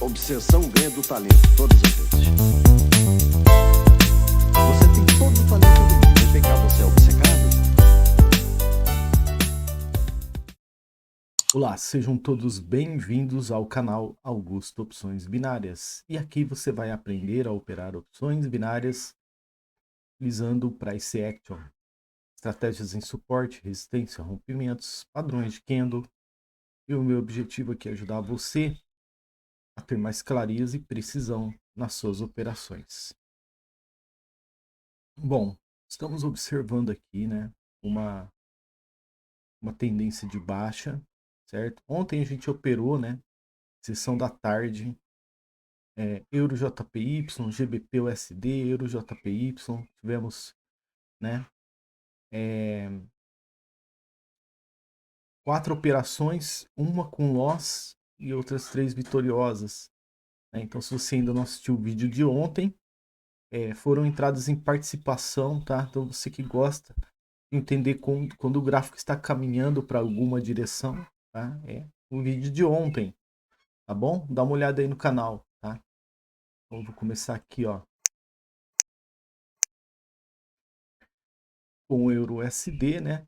Obsessão ganha do talento todas as vezes. Você tem todo o talento do mundo, mas vem cá, você é obcecado? Olá, sejam todos bem-vindos ao canal Augusto Opções Binárias. E aqui você vai aprender a operar opções binárias utilizando o Price Action, estratégias em suporte, resistência, rompimentos, padrões de candle. E o meu objetivo aqui é ajudar você a ter mais clareza e precisão nas suas operações. Bom, estamos observando aqui, né, uma tendência de baixa, certo? Ontem a gente operou, né, sessão da tarde, Euro JPY, GBP USD, Euro JPY, tivemos, né, 4 operações, uma com loss e outras 3 vitoriosas, né? Então, se você ainda não assistiu o vídeo de ontem, foram entradas em participação, tá? Então, você que gosta de entender quando o gráfico está caminhando para alguma direção, tá? É o vídeo de ontem, tá bom? Dá uma olhada aí no canal, tá? Então, vou começar aqui, ó, com o Euro USD, né?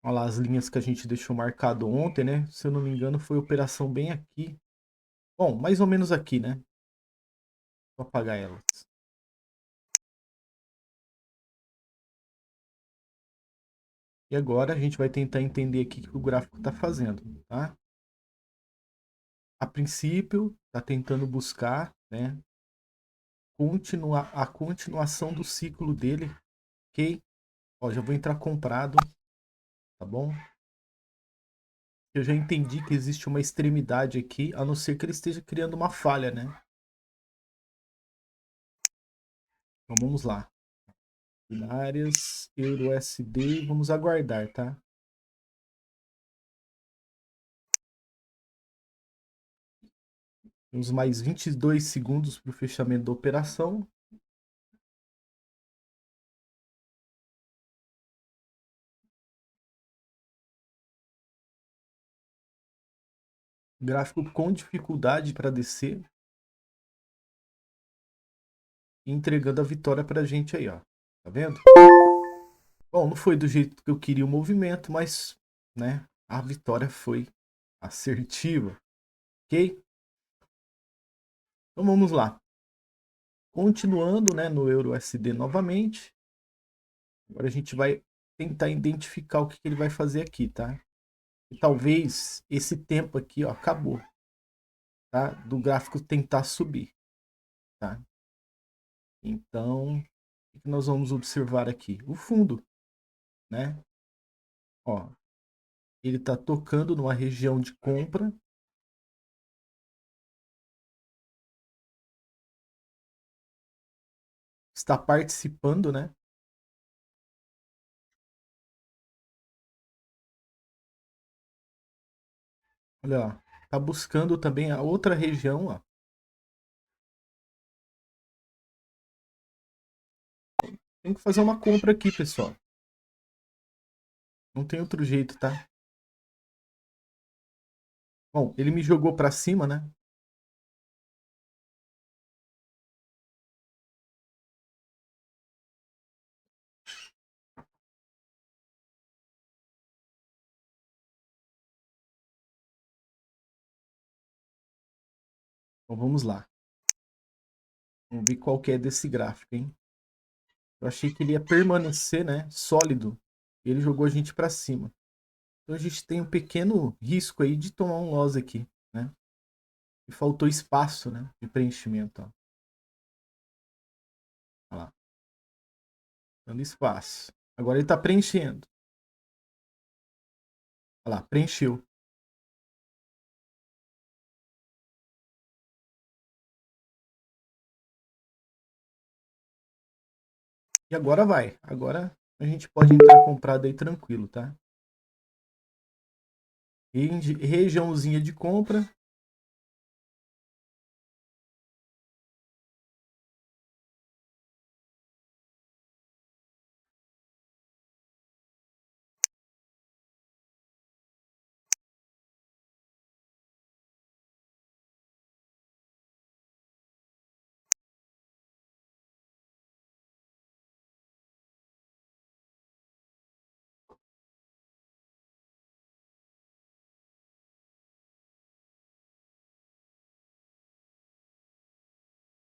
Olha lá as linhas que a gente deixou marcado ontem, né? Se eu não me engano, foi operação bem aqui. Bom, mais ou menos aqui, né? Vou apagar elas. E agora a gente vai tentar entender aqui o que o gráfico está fazendo, tá? A princípio, está tentando buscar, né? Continuar a continuação do ciclo dele, ok? Ó, já vou entrar comprado, tá bom? Eu já entendi que existe uma extremidade aqui, a não ser que ele esteja criando uma falha, né? Então vamos lá. Binárias, Euro USD, vamos aguardar, tá? Temos mais 22 segundos para o fechamento da operação. Gráfico com dificuldade para descer. E entregando a vitória para a gente aí, ó. Tá vendo? Bom, não foi do jeito que eu queria o movimento, mas, né, a vitória foi assertiva, ok? Então vamos lá. Continuando, né, no Euro USD novamente. Agora a gente vai tentar identificar o que ele vai fazer aqui, tá? E talvez esse tempo aqui, ó, acabou, tá? Do gráfico tentar subir, tá? Então, o que nós vamos observar aqui? O fundo, né? Ó, ele está tocando numa região de compra. Está participando, né? Olha lá, tá buscando também a outra região, ó. Tem que fazer uma compra aqui, pessoal. Não tem outro jeito, tá? Bom, ele me jogou para cima, né? Então vamos lá. Vamos ver qual que é desse gráfico, hein? Eu achei que ele ia permanecer, né, sólido. Ele jogou a gente para cima. Então a gente tem um pequeno risco aí de tomar um loss aqui, né? E faltou espaço, né, de preenchimento, ó. Olha lá. Dando espaço. Agora ele tá preenchendo. Olha lá, preencheu. E agora vai. Agora a gente pode entrar comprado aí tranquilo, tá? Regiãozinha de compra.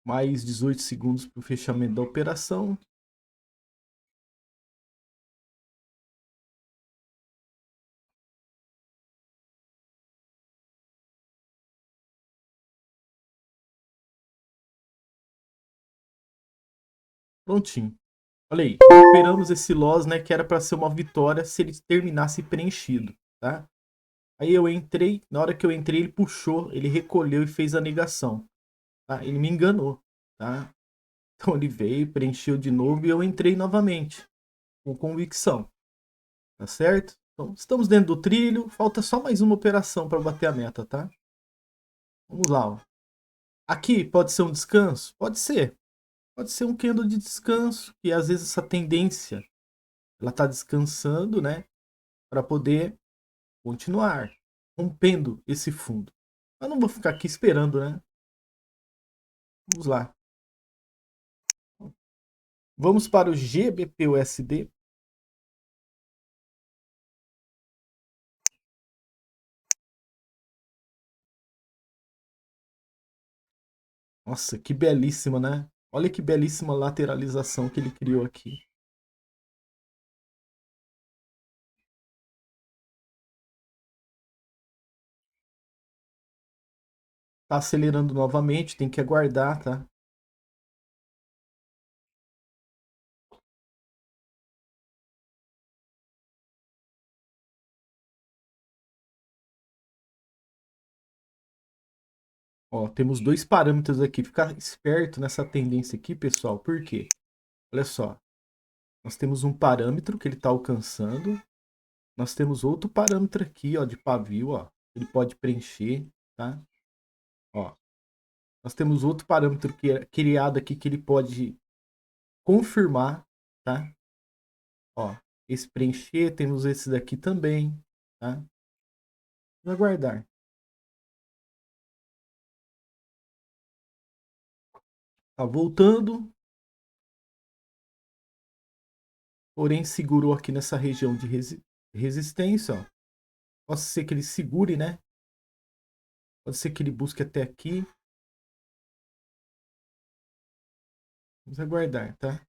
Mais 18 segundos para o fechamento da operação. Prontinho. Olha aí, recuperamos esse loss, né, que era para ser uma vitória se ele terminasse preenchido, tá? Aí eu entrei, na hora que eu entrei ele puxou, ele recolheu e fez a negação, tá? Ele me enganou, tá? Então ele veio, preencheu de novo e eu entrei novamente, com convicção, tá certo? Então estamos dentro do trilho, falta só mais uma operação para bater a meta, tá? Vamos lá, ó. Aqui pode ser um descanso? Pode ser. Pode ser um candle de descanso, que às vezes essa tendência ela tá descansando, né, para poder continuar rompendo esse fundo. Eu não vou ficar aqui esperando, né? Vamos lá. Vamos para o GBP/USD. Nossa, que belíssima, né? Olha que belíssima lateralização que ele criou aqui. Tá acelerando novamente, tem que aguardar, tá? Ó, temos dois parâmetros aqui. Ficar esperto nessa tendência aqui, pessoal. Por quê? Olha só. Nós temos um parâmetro que ele está alcançando. Nós temos outro parâmetro aqui, ó, de pavio, ó. Ele pode preencher, tá? Ó. Nós temos outro parâmetro que é criado aqui que ele pode confirmar, tá? Ó, esse preencher, temos esse daqui também, tá? Vamos aguardar. Tá voltando. Porém, segurou aqui nessa região de resistência, ó. Pode ser que ele segure, né? Pode ser que ele busque até aqui. Vamos aguardar, tá?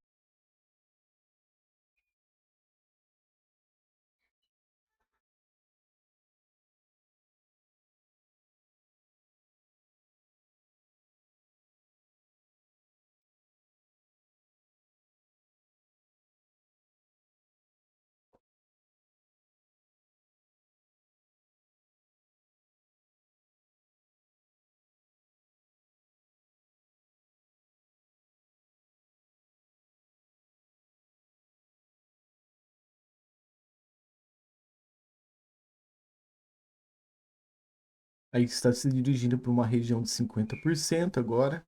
Aí está se dirigindo para uma região de 50% agora.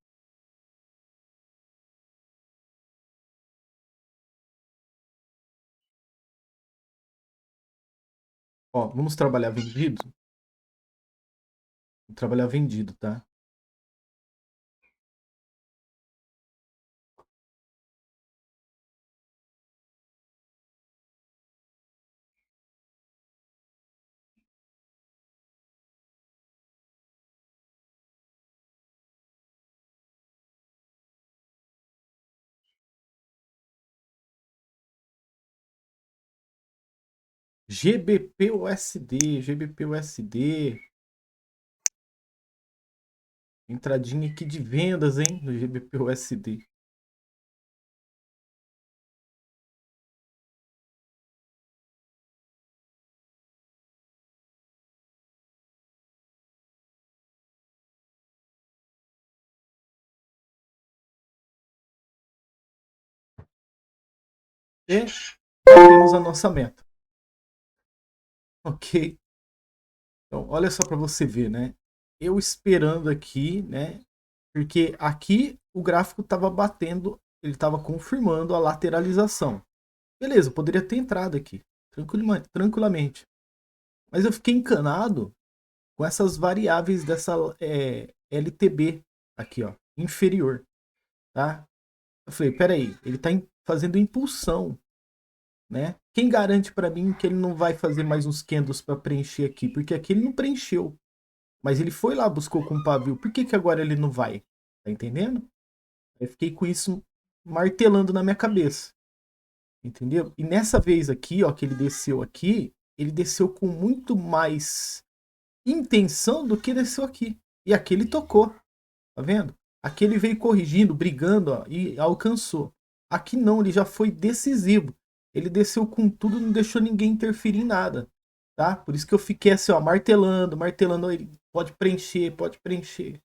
Ó, vamos trabalhar vendido? Vou trabalhar vendido, tá? GBP/USD, GBP/USD. Entradinha aqui de vendas, hein, no GBP/USD. E temos a nossa meta. Ok? Então, olha só para você ver, né? Eu esperando aqui, né? Porque aqui o gráfico estava batendo, ele estava confirmando a lateralização. Beleza, eu poderia ter entrado aqui, tranquilamente. Mas eu fiquei encanado com essas variáveis dessa LTB aqui, ó, inferior, tá? Eu falei, peraí, ele está fazendo impulsão, né? Quem garante para mim que ele não vai fazer mais uns candles para preencher aqui? Porque aqui ele não preencheu. Mas ele foi lá, buscou com pavio. Por que agora ele não vai? Tá entendendo? Eu fiquei com isso martelando na minha cabeça. Entendeu? E nessa vez aqui, ó, que ele desceu com muito mais intenção do que desceu aqui. E aqui ele tocou, tá vendo? Aqui ele veio corrigindo, brigando, ó, e alcançou. Aqui não, ele já foi decisivo. Ele desceu com tudo, não deixou ninguém interferir em nada, tá? Por isso que eu fiquei assim, ó, martelando, martelando, ele pode preencher, pode preencher.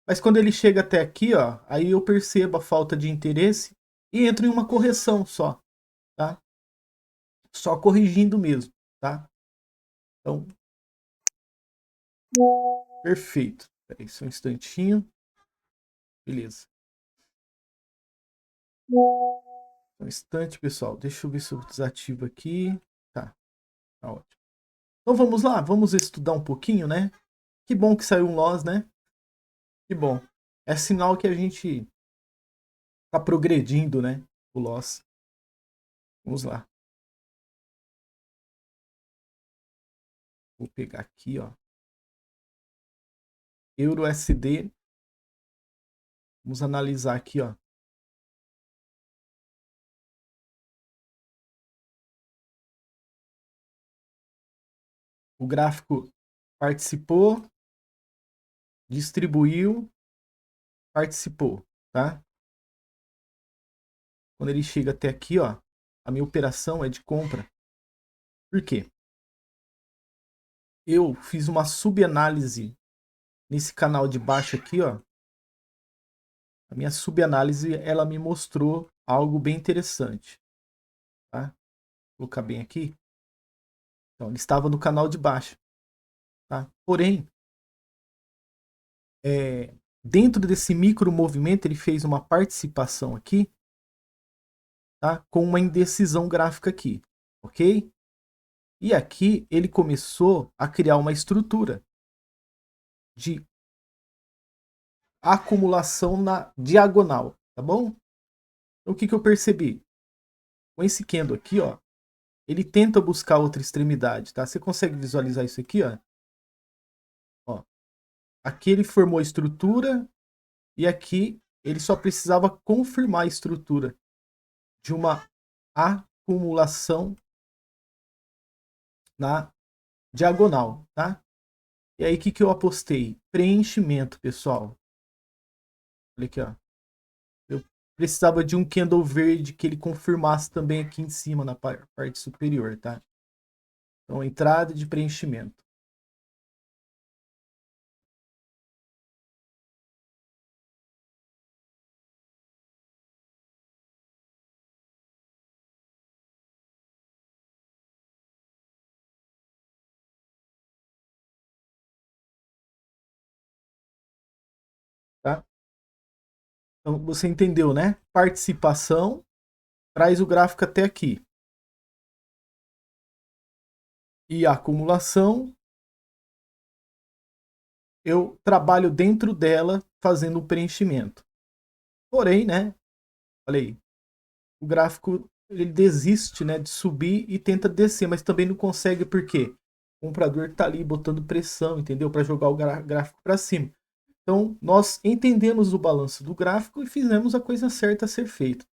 Mas quando ele chega até aqui, ó, aí eu percebo a falta de interesse e entro em uma correção só, tá? Só corrigindo mesmo, tá? Então, perfeito. Peraí, só um instantinho. Beleza. Um instante, pessoal. Deixa eu ver se eu desativo aqui. Tá ótimo. Então vamos lá, vamos estudar um pouquinho, né? Que bom que saiu um loss, né? Que bom. É sinal que a gente tá progredindo, né? O loss. Vamos lá. Vou pegar aqui, ó. Euro USD. Vamos analisar aqui, ó. O gráfico participou, distribuiu, participou, tá? Quando ele chega até aqui, ó, a minha operação é de compra. Por quê? Eu fiz uma subanálise nesse canal de baixo aqui, ó. A minha subanálise, ela me mostrou algo bem interessante, tá? Vou colocar bem aqui. Então, ele estava no canal de baixo, tá? Porém, dentro desse micro movimento, ele fez uma participação aqui, tá? Com uma indecisão gráfica aqui, ok? E aqui ele começou a criar uma estrutura de acumulação na diagonal, tá bom? Então, o que eu percebi? Com esse candle aqui, ó, ele tenta buscar outra extremidade, tá? Você consegue visualizar isso aqui, ó? Ó, aqui ele formou a estrutura e aqui ele só precisava confirmar a estrutura de uma acumulação na diagonal, tá? E aí, o que eu apostei? Preenchimento, pessoal. Olha aqui, ó. Eu precisava de um candle verde que ele confirmasse também aqui em cima, na parte superior, tá? Então, entrada de preenchimento. Tá? Então, você entendeu, né? Participação traz o gráfico até aqui. E a acumulação, eu trabalho dentro dela fazendo o preenchimento. Porém, né? Falei, o gráfico ele desiste, né, de subir e tenta descer, mas também não consegue porque o comprador está ali botando pressão, entendeu? Para jogar o gráfico para cima. Então, nós entendemos o balanço do gráfico e fizemos a coisa certa a ser feita,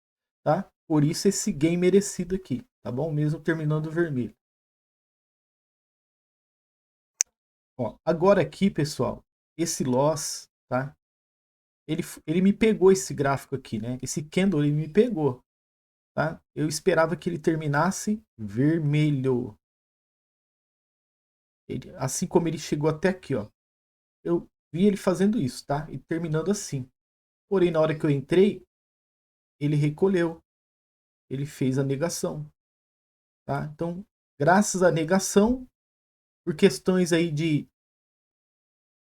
tá? Por isso esse gain merecido aqui, tá bom? Mesmo terminando vermelho. Ó, agora aqui, pessoal, esse loss, tá? Ele me pegou esse gráfico aqui, né? Esse candle ele me pegou, tá? Eu esperava que ele terminasse vermelho. Assim como ele chegou até aqui, ó. Eu vi ele fazendo isso, tá? E terminando assim. Porém, na hora que eu entrei, ele recolheu. Ele fez a negação, tá? Então, graças à negação, por questões aí de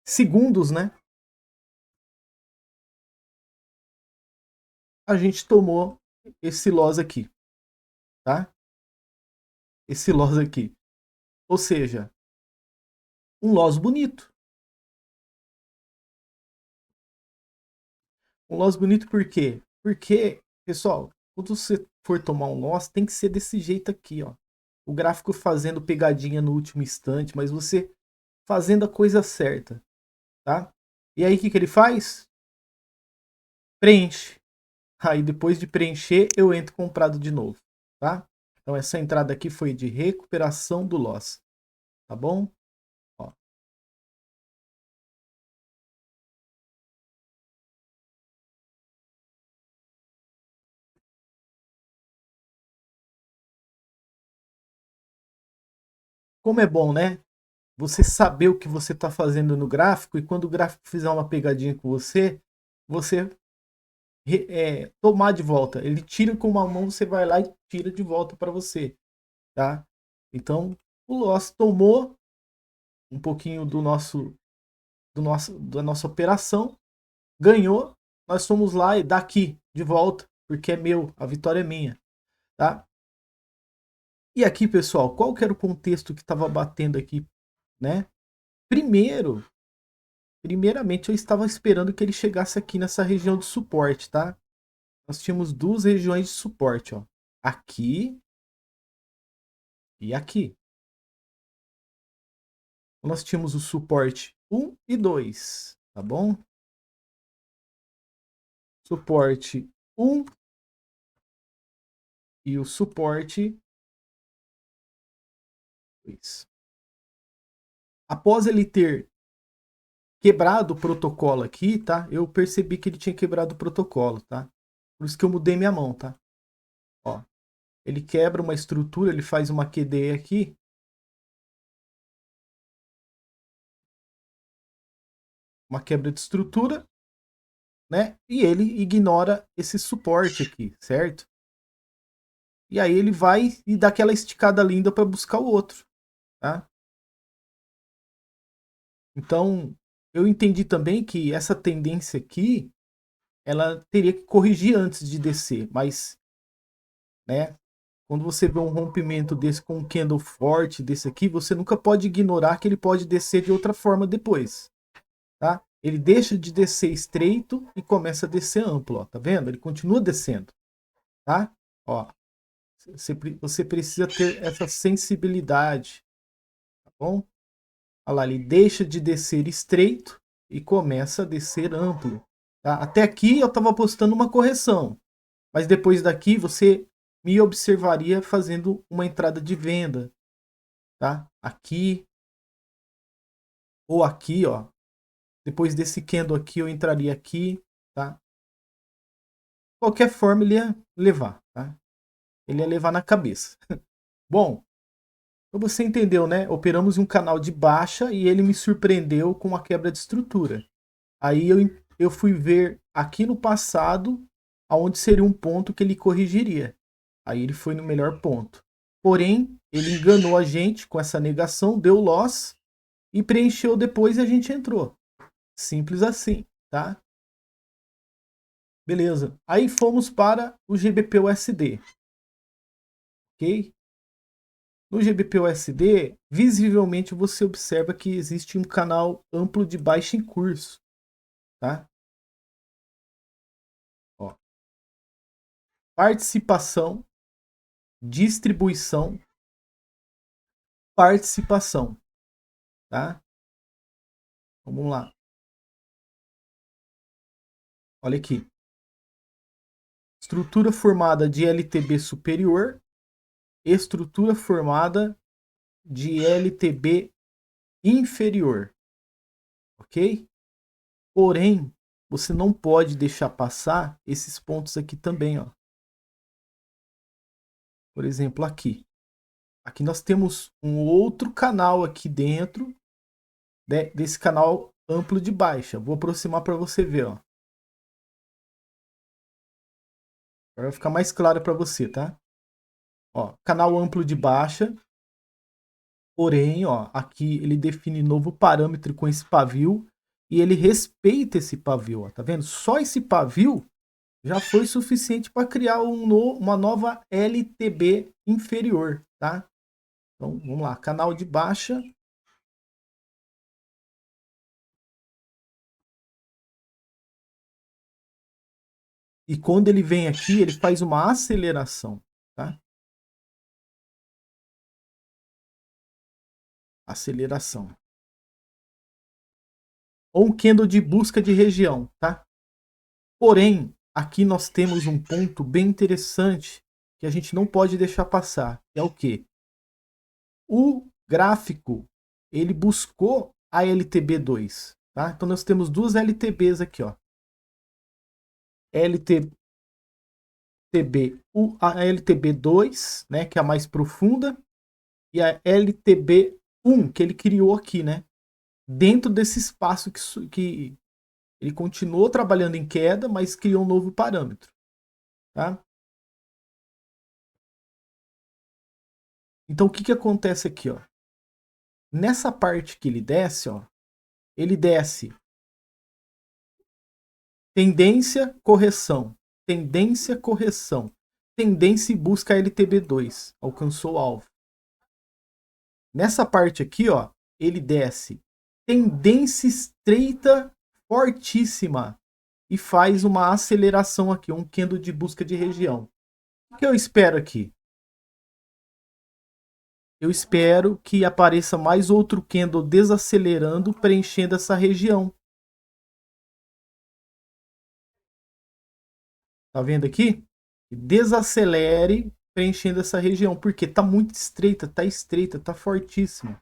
segundos, né? A gente tomou esse loss aqui, tá? Esse loss aqui. Ou seja, um loss bonito. Um loss bonito por quê? Porque, pessoal, quando você for tomar um loss, tem que ser desse jeito aqui, ó. O gráfico fazendo pegadinha no último instante, mas você fazendo a coisa certa, tá? E aí, o que ele faz? preenche. Aí depois de preencher, eu entro comprado de novo, tá? Então essa entrada aqui foi de recuperação do loss, tá bom? Ó. Como é bom, né? Você saber o que você está fazendo no gráfico e quando o gráfico fizer uma pegadinha com você, você tomar de volta. Ele tira com uma mão, você vai lá e tira de volta para você, tá? Então, o loss tomou um pouquinho da nossa operação, ganhou, nós fomos lá e daqui de volta, porque é meu, a vitória é minha, tá? E aqui, pessoal, qual que era o contexto que estava batendo aqui, né? Primeiramente, eu estava esperando que ele chegasse aqui nessa região de suporte, tá? Nós tínhamos duas regiões de suporte, ó. Aqui e aqui. Nós tínhamos o suporte 1 e 2, tá bom? Suporte 1 e o suporte 2. Após ele ter quebrado o protocolo aqui, tá? Eu percebi que ele tinha quebrado o protocolo, tá? Por isso que eu mudei minha mão, tá? Ó, ele quebra uma estrutura, ele faz uma QD aqui. Uma quebra de estrutura, né? E ele ignora esse suporte aqui, certo? E aí ele vai e dá aquela esticada linda para buscar o outro, tá? Então, eu entendi também que essa tendência aqui, ela teria que corrigir antes de descer, mas, né, quando você vê um rompimento desse com um candle forte desse aqui, você nunca pode ignorar que ele pode descer de outra forma depois, tá? Ele deixa de descer estreito e começa a descer amplo, ó, tá vendo? Ele continua descendo, tá? Ó, você precisa ter essa sensibilidade, tá bom? Olha lá, ele deixa de descer estreito e começa a descer amplo. Tá? Até aqui eu estava postando uma correção, mas depois daqui você me observaria fazendo uma entrada de venda, tá? Aqui ou aqui, ó. Depois desse candle aqui eu entraria aqui, tá? Qualquer forma ele ia levar, tá? Ele ia levar na cabeça. Bom, então você entendeu, né? Operamos em um canal de baixa e ele me surpreendeu com uma quebra de estrutura. Aí eu fui ver aqui no passado aonde seria um ponto que ele corrigiria. Aí ele foi no melhor ponto. Porém, ele enganou a gente com essa negação, deu loss e preencheu depois e a gente entrou. Simples assim, tá? Beleza. Aí fomos para o GBP-USD, ok? No GBP-USD, visivelmente você observa que existe um canal amplo de baixa em curso, tá? Ó, participação, distribuição, participação, tá? Vamos lá. Olha aqui. Estrutura formada de LTB superior, estrutura formada de LTB inferior, ok? Porém, você não pode deixar passar esses pontos aqui também, ó. Por exemplo, aqui. Aqui nós temos um outro canal aqui dentro, né, desse canal amplo de baixa. Vou aproximar para você ver, ó. Agora vai ficar mais claro para você, tá? Ó, canal amplo de baixa. Porém, ó, aqui ele define novo parâmetro com esse pavio e ele respeita esse pavio, ó, tá vendo? Só esse pavio já foi suficiente para criar uma nova LTB inferior, tá? Então, vamos lá, canal de baixa. E quando ele vem aqui, ele faz uma aceleração, tá? Aceleração. Ou um candle de busca de região, tá? Porém, aqui nós temos um ponto bem interessante que a gente não pode deixar passar. É o quê? O gráfico, ele buscou a LTB2. Tá? Então nós temos duas LTBs aqui. Ó. LTB, a LTB2, né, que é a mais profunda, e a LTB1, que ele criou aqui, né? Dentro desse espaço que ele continuou trabalhando em queda, mas criou um novo parâmetro. Tá? Então o que acontece aqui? Ó? Nessa parte que ele desce, ó, ele desce tendência, correção, tendência, correção, tendência e busca LTB2, alcançou o alvo. Nessa parte aqui, ó, ele desce tendência estreita fortíssima e faz uma aceleração aqui, um candle de busca de região. O que eu espero aqui? Eu espero que apareça mais outro candle desacelerando, preenchendo essa região. Tá vendo aqui? Desacelere preenchendo essa região, porque tá muito estreita, tá fortíssima.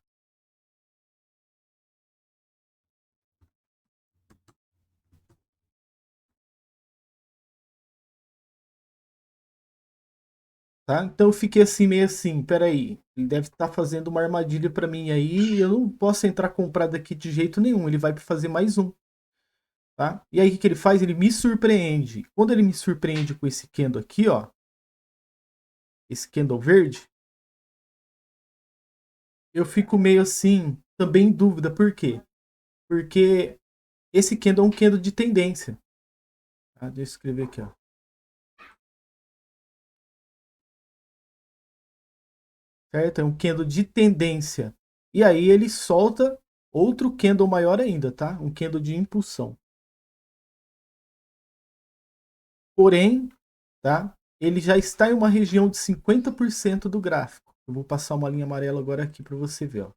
Tá? Então eu fiquei assim, meio assim, peraí, ele deve estar fazendo uma armadilha para mim aí, e eu não posso entrar comprado aqui de jeito nenhum, ele vai fazer mais um. Tá? E aí o que ele faz? Ele me surpreende. Quando ele me surpreende com esse candle aqui, ó, esse candle verde, eu fico meio assim, também em dúvida. Por quê? Porque esse candle é um candle de tendência. Tá? Deixa eu escrever aqui, ó. Certo? É um candle de tendência. E aí ele solta outro candle maior ainda, tá? Um candle de impulsão. Porém, tá? Ele já está em uma região de 50% do gráfico. Eu vou passar uma linha amarela agora aqui para você ver, ó.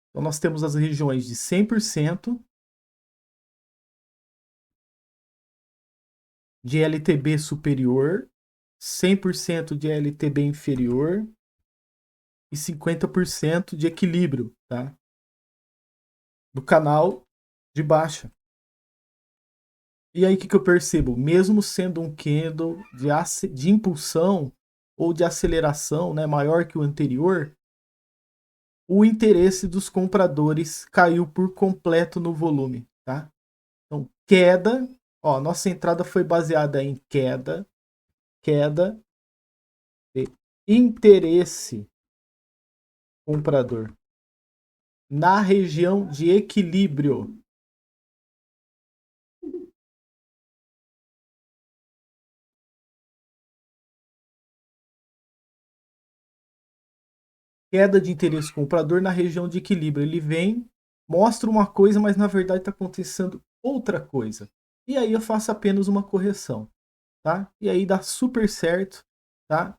Então nós temos as regiões de 100% de LTB superior, 100% de LTB inferior e 50% de equilíbrio, tá? Do canal de baixa. E aí o que eu percebo? Mesmo sendo um candle de impulsão ou de aceleração, né, maior que o anterior, o interesse dos compradores caiu por completo no volume, tá? Então, queda, ó, nossa entrada foi baseada em queda de interesse comprador na região de equilíbrio. Queda de interesse comprador na região de equilíbrio. Ele vem, mostra uma coisa, mas na verdade está acontecendo outra coisa. E aí eu faço apenas uma correção, tá? E aí dá super certo, tá?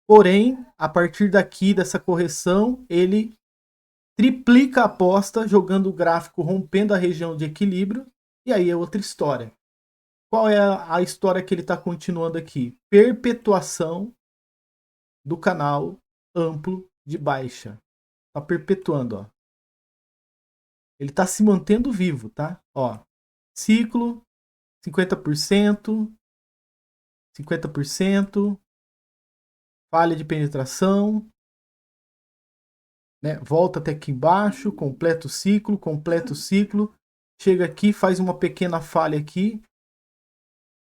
Porém, a partir daqui, dessa correção, ele triplica a aposta, jogando o gráfico, rompendo a região de equilíbrio, e aí é outra história. Qual é a história que ele está continuando aqui? Perpetuação do canal amplo de baixa. Está perpetuando, ó. Ele está se mantendo vivo, tá? Ó, ciclo, 50%, 50%, falha de penetração, né? Volta até aqui embaixo, completa o ciclo, chega aqui, faz uma pequena falha aqui,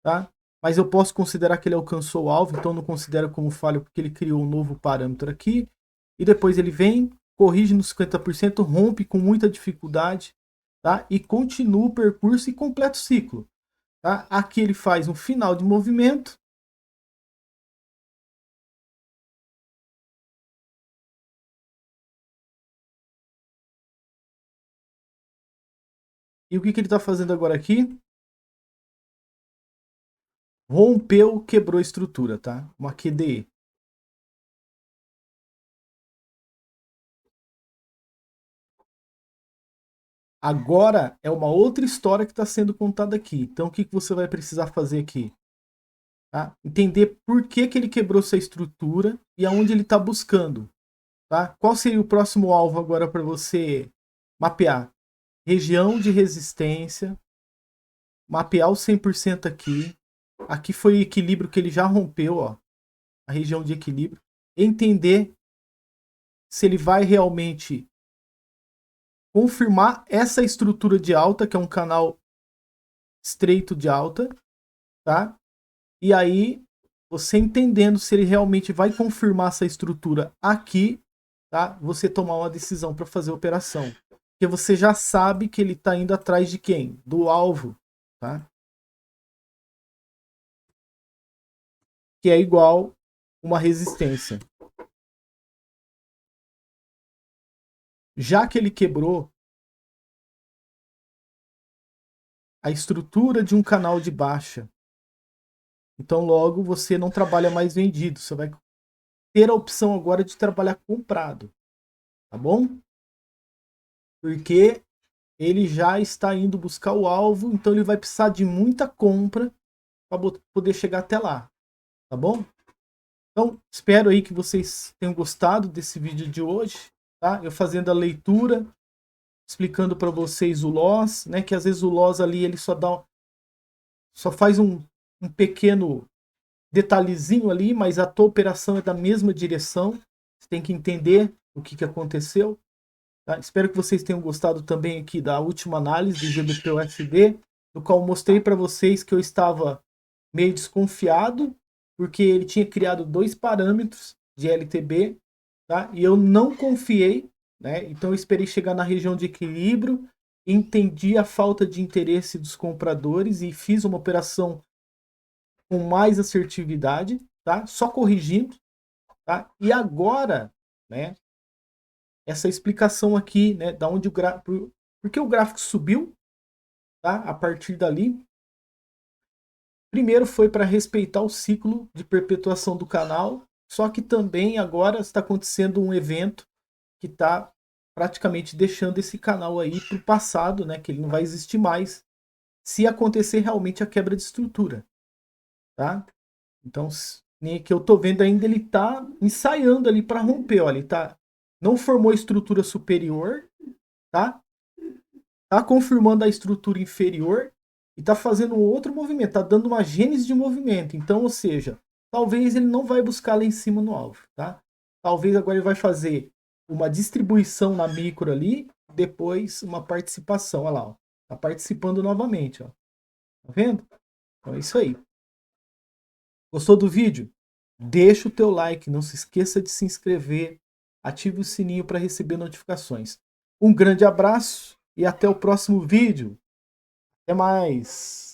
tá? Mas eu posso considerar que ele alcançou o alvo, então não considero como falha porque ele criou um novo parâmetro aqui. E depois ele vem, corrige nos 50%, rompe com muita dificuldade, tá? E continua o percurso e completa o ciclo, tá? Aqui ele faz um final de movimento. E o que ele está fazendo agora aqui? Rompeu, quebrou a estrutura, tá? Uma QDE. Agora é uma outra história que está sendo contada aqui. Então o que você vai precisar fazer aqui? Tá? Entender por que ele quebrou essa estrutura e aonde ele está buscando. Tá? Qual seria o próximo alvo agora para você mapear? Região de resistência, mapear o 100% aqui. Aqui foi o equilíbrio que ele já rompeu, ó, a região de equilíbrio. Entender se ele vai realmente confirmar essa estrutura de alta, que é um canal estreito de alta, tá? E aí, você entendendo se ele realmente vai confirmar essa estrutura aqui, tá? Você tomar uma decisão para fazer a operação. Porque você já sabe que ele está indo atrás de quem? Do alvo, tá? Que é igual uma resistência. Já que ele quebrou a estrutura de um canal de baixa, então logo você não trabalha mais vendido, você vai ter a opção agora de trabalhar comprado, tá bom? Porque ele já está indo buscar o alvo, então ele vai precisar de muita compra para poder chegar até lá, tá bom? Então, espero aí que vocês tenham gostado desse vídeo de hoje, tá? Eu fazendo a leitura, explicando para vocês o loss, né? Que às vezes o loss ali ele só faz um pequeno detalhezinho ali, mas a tua operação é da mesma direção. Você tem que entender o que aconteceu. Tá? Espero que vocês tenham gostado também aqui da última análise do GBP-USD, no qual mostrei para vocês que eu estava meio desconfiado, porque ele tinha criado 2 parâmetros de LTB, tá? E eu não confiei, né? Então eu esperei chegar na região de equilíbrio, entendi a falta de interesse dos compradores e fiz uma operação com mais assertividade, tá? Só corrigindo, tá? E agora, né? Essa explicação aqui, né? Da onde o gráfico, porque o gráfico subiu, tá? A partir dali. Primeiro foi para respeitar o ciclo de perpetuação do canal, só que também agora está acontecendo um evento que está praticamente deixando esse canal aí para o passado, né? Que ele não vai existir mais se acontecer realmente a quebra de estrutura, tá? Então, que eu tô vendo ainda, ele tá ensaiando ali para romper, ó, ele tá não formou estrutura superior, tá? Tá confirmando a estrutura inferior e tá fazendo outro movimento, tá dando uma gênese de movimento. Então, ou seja, talvez ele não vai buscar lá em cima no alvo, tá? Talvez agora ele vai fazer uma distribuição na micro ali, depois uma participação, olha lá, ó. Tá participando novamente, ó. Tá vendo? Então é isso aí. Gostou do vídeo? Deixa o teu like, não se esqueça de se inscrever, ative o sininho para receber notificações. Um grande abraço e até o próximo vídeo. Até mais!